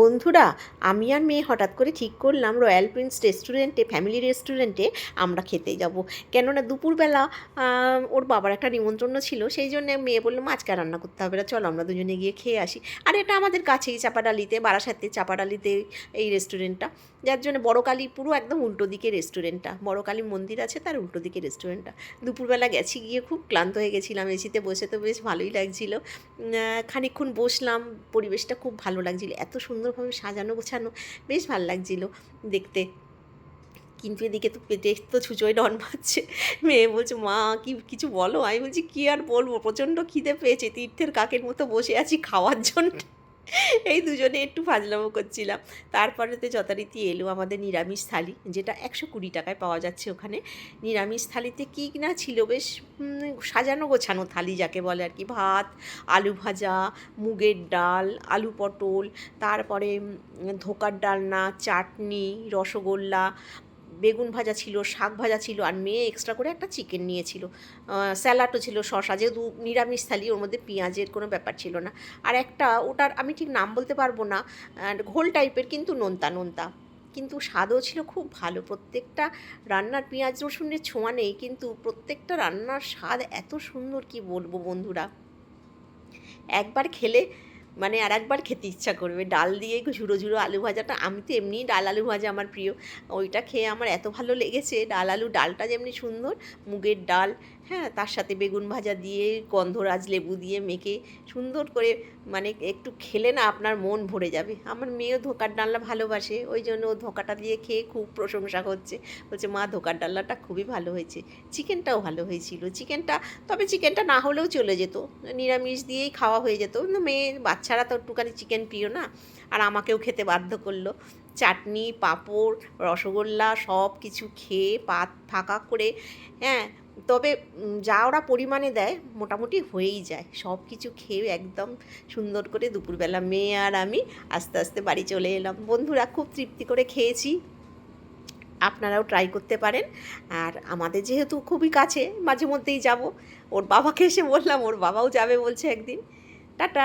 বন্ধুরা, আমি আর মেয়ে হঠাৎ করে ঠিক করলাম রয়্যাল প্রিন্স রেস্টুরেন্টে, ফ্যামিলি রেস্টুরেন্টে আমরা খেতে যাব। কেননা দুপুরবেলা ওর বাবার একটা নিমন্ত্রণ ছিল, সেই জন্যে মেয়ে বললো আজকে আর রান্না করতে হবে না, চলো আমরা দুজনে গিয়ে খেয়ে আসি। আর এটা আমাদের কাছেই, চাপাডালিতে, বারাসাতে চাপাডালিতে এই রেস্টুরেন্টটা, যার জন্য বড়কালী পুরো একদম উল্টো দিকে রেস্টুরেন্টটা, বড়কালী মন্দির আছে তার উল্টো দিকে রেস্টুরেন্টটা। দুপুরবেলা গেছি, গিয়ে খুব ক্লান্ত হয়ে গেছিলাম, এসিতে বসে তো বেশ ভালোই লাগছিলো। খানিকক্ষণ বসলাম, পরিবেশটা খুব ভালো লাগছিলো, এত সুন্দরভাবে সাজানো গোছানো, বেশ ভালো লাগছিলো দেখতে। কিন্তু এদিকে তো পেটে তো ছুঁচোয় ডন মারছে। মেয়ে বলছে মা কি কিছু বলো, আমি বলছি কী আর বলবো, প্রচণ্ড খিদে পেয়েছে, তীর্থের কাকের মতো বসে আছি খাওয়ার জন্য। এই দুজনে একটু ফাজলামো করছিলাম। তারপরেতে যথারীতি এলো আমাদের নিরামিষ থালি, যেটা 120 টাকায় পাওয়া যাচ্ছে ওখানে। নিরামিষ থালিতে কী না ছিল, বেশ সাজানো গোছানো থালি যাকে বলে আর কি। ভাত, আলু ভাজা, মুগের ডাল, আলু পটল, তারপরে ধোকার ডালনা, চাটনি, রসগোল্লা, বেগুন ভাজা ছিল, শাক ভাজা ছিল, আর মেয়ে এক্সট্রা করে একটা চিকেন নিয়েছিল। স্যালাডও ছিল, শসা, যেহেতু নিরামিষ থালি ওর মধ্যে পেঁয়াজের কোনো ব্যাপার ছিল না। আর একটা, ওটার আমি ঠিক নাম বলতে পারবো না, ঘোল টাইপের কিন্তু নোনতা নোনতা, কিন্তু স্বাদও ছিল খুব ভালো। প্রত্যেকটা রান্নার পেঁয়াজ রসুনের ছোঁয়া নেই, কিন্তু প্রত্যেকটা রান্নার স্বাদ এত সুন্দর, কি বলবো বন্ধুরা। একবার খেলে মানে আর একবার খেতে ইচ্ছা করবে। ডাল দিয়ে ঝুড়ো ঝুড়ো আলু ভাজাটা, আমি তো এমনিই ডাল আলু ভাজা আমার প্রিয়, ওইটা খেয়ে আমার এত ভালো লেগেছে। ডালটা যেমনি সুন্দর, মুগের ডাল, হ্যাঁ, তার সাথে বেগুন ভাজা দিয়ে গন্ধরাজ লেবু দিয়ে মেখে সুন্দর করে, মানে একটু খেলে না আপনার মন ভরে যাবে। আমার মেয়েও ধোকার ডালনা ভালোবাসে, ওই জন্য ও ধোকাটা দিয়ে খেয়ে খুব প্রশংসা করছে, বলছে মা ধোকার ডালনাটা খুবই ভালো হয়েছে। চিকেনটাও ভালো হয়েছিল, তবে চিকেনটা না হলেও চলে যেত, নিরামিষ দিয়েই খাওয়া হয়ে যেত, কিন্তু মেয়ে বাচ্চারা তো একটুখানি চিকেন প্রিয় না, আর আমাকেও খেতে বাধ্য করলো। চাটনি, পাঁপড়, রসগোল্লা সব কিছু খেয়ে পাত ফাঁকা করে, হ্যাঁ, তবে যা ওরা পরিমাণে দেয় মোটামুটি হয়েই যায়। সব কিছু খেয়ে একদম সুন্দর করে দুপুরবেলা মেয়ে আর আমি আস্তে আস্তে বাড়ি চলে এলাম। বন্ধুরা, খুব তৃপ্তি করে খেয়েছি, আপনারাও ট্রাই করতে পারেন। আর আমাদের যেহেতু খুবই কাছে, মাঝে মধ্যেই যাব। ওর বাবাকে এসে বললাম, ওর বাবাও যাবে বলছে একদিন। টাটা।